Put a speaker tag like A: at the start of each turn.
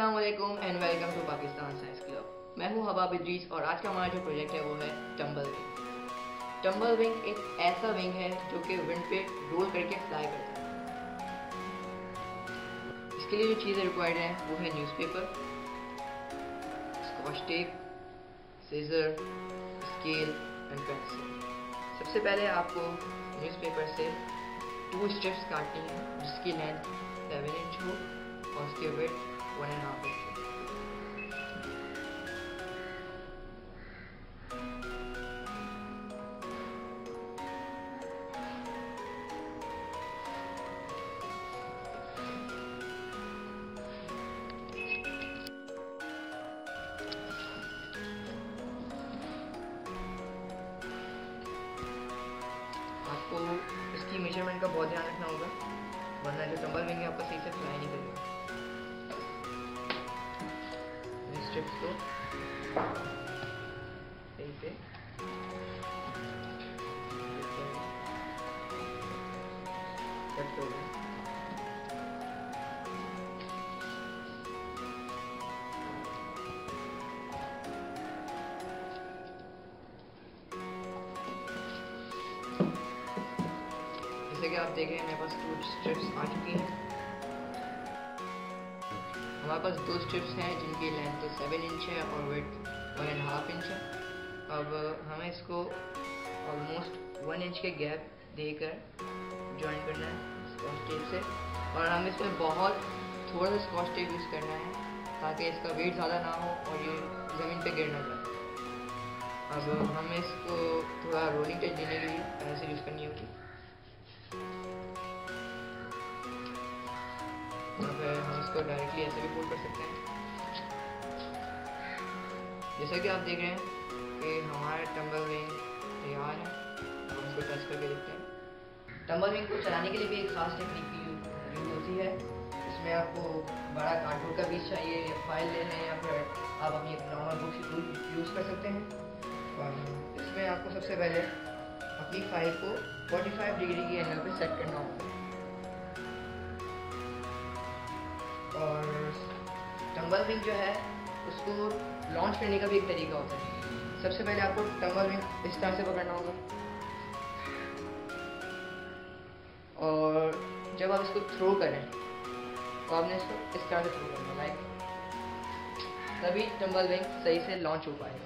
A: अस्सलाम वालेकुम and welcome to Pakistan science club. मैं हूं हबाब इद्रीस और आज का हमारा जो प्रोजेक्ट है वो है टम्बल विंग। टम्बल विंग एक ऐसा विंग है जो कि विंड पे रोल करके फ्लाई करता है। इसके लिए जो चीज़ें रिक्वायर्ड हैं वो है newspaper, scotch tape, scissor, scale and pencil. सबसे पहले आपको न्यूज़पेपर से 2 स्ट्रिप्स काटनी है जिसकी लेंथ 7 इंच हो और उसके वेट 1.5 इंच। आपको इसकी मेजरमेंट का बहुत ध्यान रखना होगा वरना जो टम्बल विंग है आपको सही से फ्लाई नहीं करेगा। स्ट्रिप्स को सही पे कट कर दें। जैसे कि आप देख रहे हैं मेरे पास 2 स्ट्रिप्स आ चुकी हैं। हमारे पास 2 स्ट्रिप्स हैं जिनकी लेंथ 7 इंच है और वेट 1.5 इंच है। अब हमें इसको ऑलमोस्ट 1 इंच के गैप देकर ज्वाइन करना है स्कॉच टेप से, और हमें इसमें बहुत थोड़ा सा स्कॉच टेप यूज़ करना है ताकि इसका वेट ज़्यादा ना हो और ये ज़मीन पे गिर ना जाए। अब हमें इसको थोड़ा रोलिंग टच देने के लिए पेंसिल यूज़ करनी होगी। फिर हम इसको डायरेक्टली ऐसे भी फोल्ड कर सकते हैं। जैसा कि आप देख रहे हैं कि हमारा टम्बल विंग तैयार है। हम इसको टच करके देखते हैं। टम्बल विंग को चलाने के लिए भी एक खास टेक्निक यूज होती है। इसमें आपको बड़ा कार्डबोर्ड का पीस चाहिए या फाइल ले लें या फिर आप अपनी नॉर्मल बुक यूज़ कर सकते हैं। और इसमें आपको सबसे पहले अपनी फाइल को 45 डिग्री की एंगल पे सेट करना होगा। और टम्बल विंग जो है उसको लॉन्च करने का भी एक तरीका होता है। सबसे पहले आपको टम्बल विंग इस तरह से पकड़ना होगा और जब आप इसको थ्रो करें तो आपने इसको इस तरह से थ्रो करना लाइक, तभी टम्बल विंग सही से लॉन्च हो पाएगा।